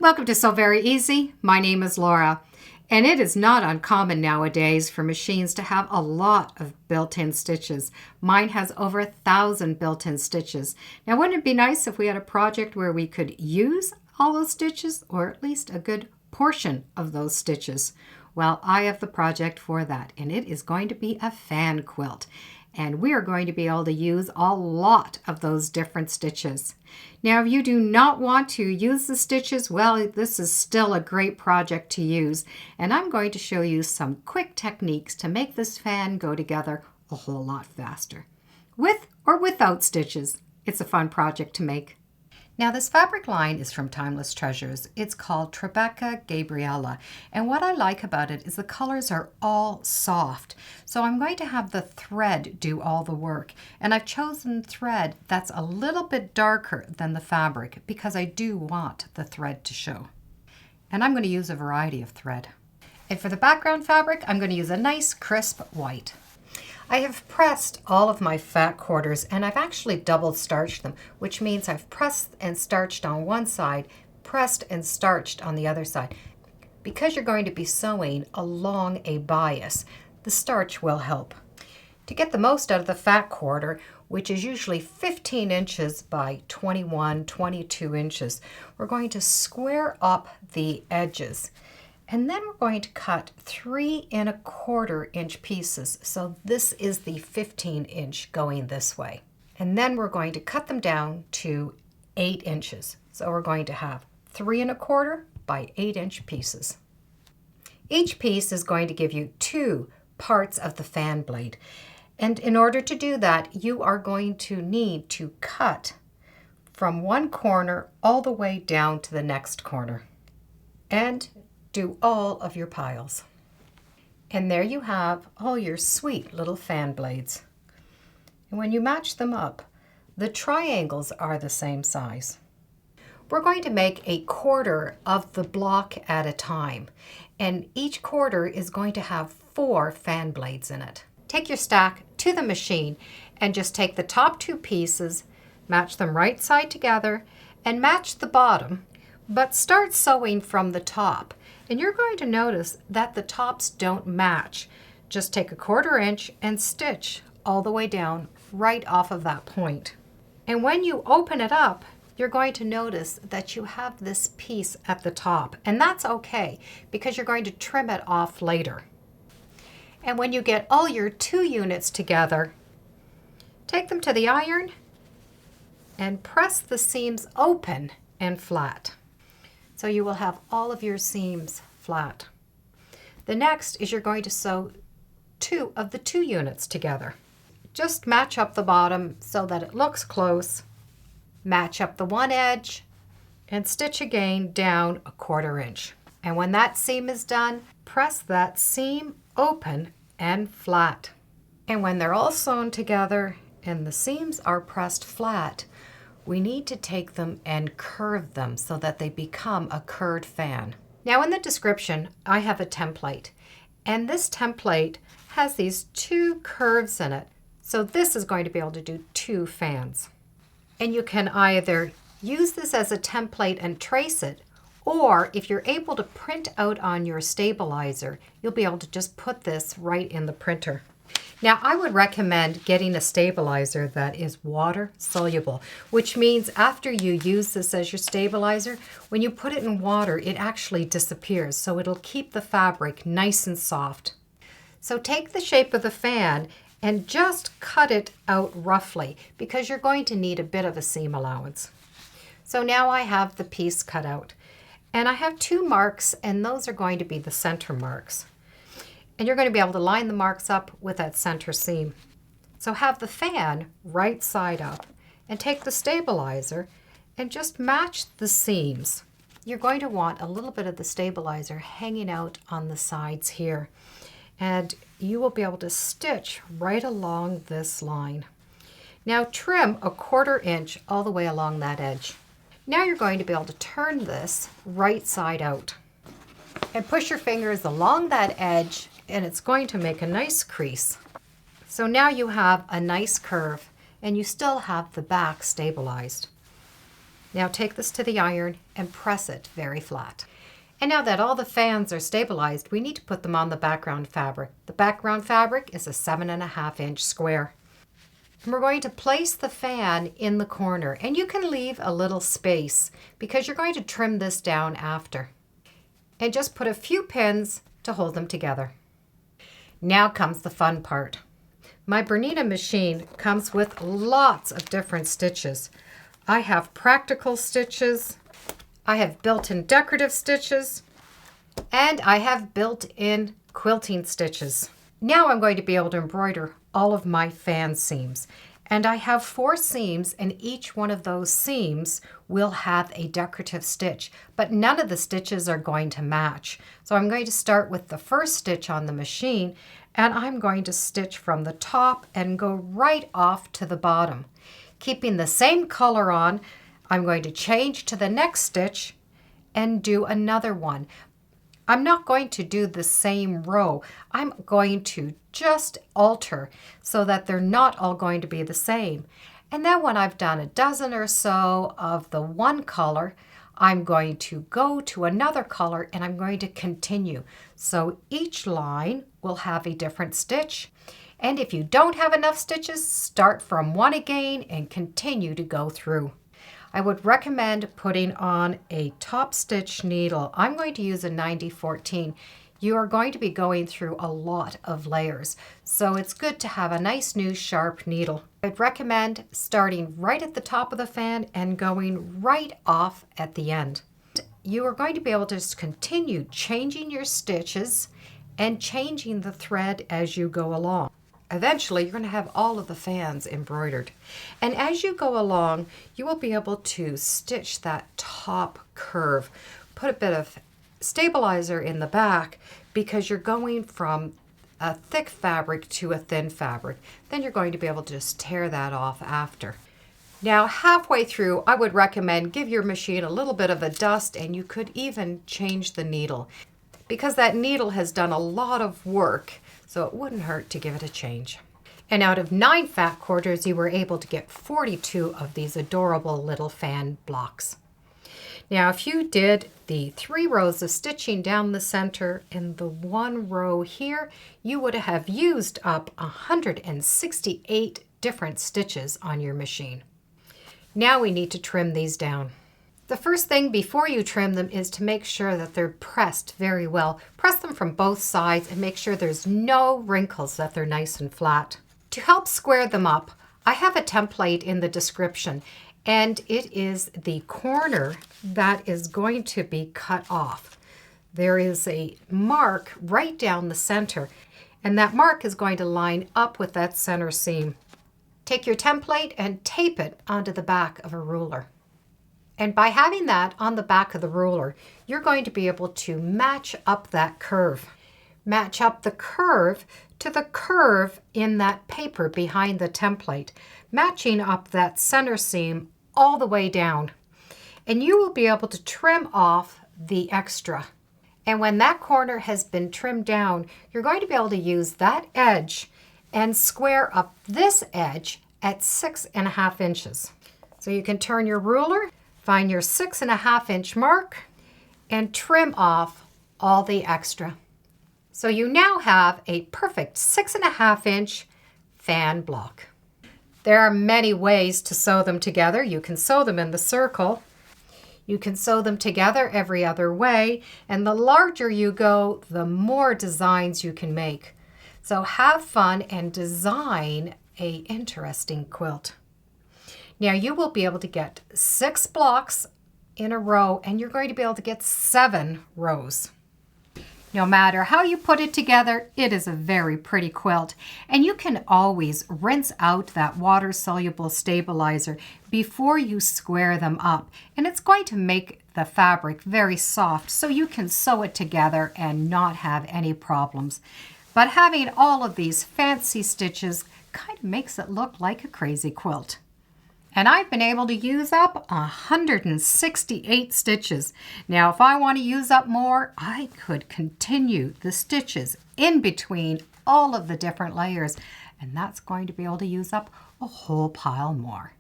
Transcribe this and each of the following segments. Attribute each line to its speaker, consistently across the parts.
Speaker 1: Welcome to Sew Very Easy. My name is Laura, and it is not uncommon nowadays for machines to have a lot of built-in stitches. Mine has over 1,000 built-in stitches. Now, wouldn't it be nice if we had a project where we could use all those stitches, or at least a good portion of those stitches? Well, I have the project for that, and it is going to be a fan quilt. And we are going to be able to use a lot of those different stitches. Now, if you do not want to use the stitches, well, this is still a great project to use. And I'm going to show you some quick techniques to make this fan go together a whole lot faster. With or without stitches, it's a fun project to make. Now, this fabric line is from Timeless Treasures. It's called Tribeca Gabriella, and what I like about it is the colors are all soft. So I'm going to have the thread do all the work, and I've chosen thread that's a little bit darker than the fabric because I do want the thread to show. And I'm going to use a variety of thread. And for the background fabric, I'm going to use a nice crisp white. I have pressed all of my fat quarters, and I've actually double starched them, which means I've pressed and starched on one side, pressed and starched on the other side. Because you're going to be sewing along a bias, the starch will help. To get the most out of the fat quarter, which is usually 15 inches by 21, 22 inches, we're going to square up the edges. And then we're going to cut 3 1/4 inch pieces. So this is the 15 inch going this way. And then we're going to cut them down to 8 inches. So we're going to have 3 1/4 by 8 inch pieces. Each piece is going to give you 2 parts of the fan blade. And in order to do that, you are going to need to cut from one corner all the way down to the next corner. And do all of your piles. And there you have all your sweet little fan blades. And when you match them up, the triangles are the same size. We're going to make a quarter of the block at a time, and each quarter is going to have 4 fan blades in it. Take your stack to the machine and just take the top 2 pieces, match them right side together, and match the bottom, but start sewing from the top. And you're going to notice that the tops don't match. Just take a 1/4 inch and stitch all the way down right off of that point. And when you open it up, you're going to notice that you have this piece at the top. And that's okay because you're going to trim it off later. And when you get all your 2 units together, take them to the iron and press the seams open and flat. So you will have all of your seams flat. The next is you're going to sew 2 of the 2 units together. Just match up the bottom so that it looks close. Match up the one edge and stitch again down a 1/4 inch. And when that seam is done, press that seam open and flat. And when they're all sewn together and the seams are pressed flat, we need to take them and curve them so that they become a curved fan. Now in the description, I have a template, and this template has these 2 curves in it. So this is going to be able to do 2 fans. And you can either use this as a template and trace it, or if you're able to print out on your stabilizer, you'll be able to just put this right in the printer. Now, I would recommend getting a stabilizer that is water-soluble, which means after you use this as your stabilizer, when you put it in water, it actually disappears, so it'll keep the fabric nice and soft. So take the shape of the fan and just cut it out roughly because you're going to need a bit of a seam allowance. So now I have the piece cut out, and I have 2 marks, and those are going to be the center marks. And you're going to be able to line the marks up with that center seam. So have the fan right side up and take the stabilizer and just match the seams. You're going to want a little bit of the stabilizer hanging out on the sides here. And you will be able to stitch right along this line. Now trim a 1/4 inch all the way along that edge. Now you're going to be able to turn this right side out and push your fingers along that edge, and it's going to make a nice crease. So now you have a nice curve, and you still have the back stabilized. Now take this to the iron and press it very flat. And now that all the fans are stabilized, we need to put them on the background fabric. The background fabric is a 7.5-inch square. And we're going to place the fan in the corner, and you can leave a little space because you're going to trim this down after. And just put a few pins to hold them together. Now comes the fun part. My Bernina machine comes with lots of different stitches. I have practical stitches, I have built-in decorative stitches, and I have built-in quilting stitches. Now I'm going to be able to embroider all of my fan seams. And I have 4 seams, and each one of those seams will have a decorative stitch, but none of the stitches are going to match. So I'm going to start with the first stitch on the machine, and I'm going to stitch from the top and go right off to the bottom. Keeping the same color on, I'm going to change to the next stitch and do another one. I'm not going to do the same row. I'm going to just alter so that they're not all going to be the same. And then when I've done a dozen or so of the one color, I'm going to go to another color and I'm going to continue. So each line will have a different stitch. And if you don't have enough stitches, start from one again and continue to go through. I would recommend putting on a top stitch needle. I'm going to use a 9014. You are going to be going through a lot of layers, so it's good to have a nice new sharp needle. I'd recommend starting right at the top of the fan and going right off at the end. You are going to be able to just continue changing your stitches and changing the thread as you go along. Eventually, you're going to have all of the fans embroidered. And as you go along, you will be able to stitch that top curve. Put a bit of stabilizer in the back because you're going from a thick fabric to a thin fabric. Then you're going to be able to just tear that off after. Now, halfway through, I would recommend give your machine a little bit of a dust, and you could even change the needle because that needle has done a lot of work. So it wouldn't hurt to give it a change. And out of 9 fat quarters, you were able to get 42 of these adorable little fan blocks. Now, if you did the 3 rows of stitching down the center and the 1 row here, you would have used up 168 different stitches on your machine. Now we need to trim these down. The first thing before you trim them is to make sure that they're pressed very well. Press them from both sides and make sure there's no wrinkles, that they're nice and flat. To help square them up, I have a template in the description, and it is the corner that is going to be cut off. There is a mark right down the center, and that mark is going to line up with that center seam. Take your template and tape it onto the back of a ruler. And by having that on the back of the ruler, you're going to be able to match up that curve. Match up the curve to the curve in that paper behind the template, matching up that center seam all the way down. And you will be able to trim off the extra. And when that corner has been trimmed down, you're going to be able to use that edge and square up this edge at 6.5 inches. So you can turn your ruler, find your 6.5 inch mark, and trim off all the extra. So you now have a perfect 6.5 inch fan block. There are many ways to sew them together. You can sew them in the circle. You can sew them together every other way, and the larger you go, the more designs you can make. So have fun and design an interesting quilt. Now you will be able to get 6 blocks in a row, and you're going to be able to get 7 rows. No matter how you put it together, it is a very pretty quilt. And you can always rinse out that water-soluble stabilizer before you square them up. And it's going to make the fabric very soft so you can sew it together and not have any problems. But having all of these fancy stitches kind of makes it look like a crazy quilt. And I've been able to use up 168 stitches. Now, if I want to use up more, I could continue the stitches in between all of the different layers, and that's going to be able to use up a whole pile more.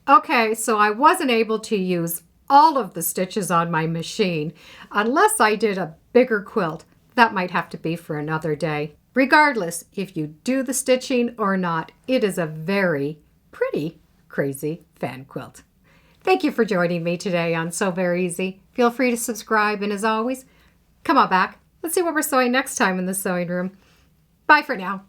Speaker 1: Okay, so I wasn't able to use all of the stitches on my machine unless I did a bigger quilt. That might have to be for another day. Regardless, if you do the stitching or not, it is a very pretty, crazy fan quilt. Thank you for joining me today on Sew Very Easy. Feel free to subscribe, and as always, come on back. Let's see what we're sewing next time in the sewing room. Bye for now.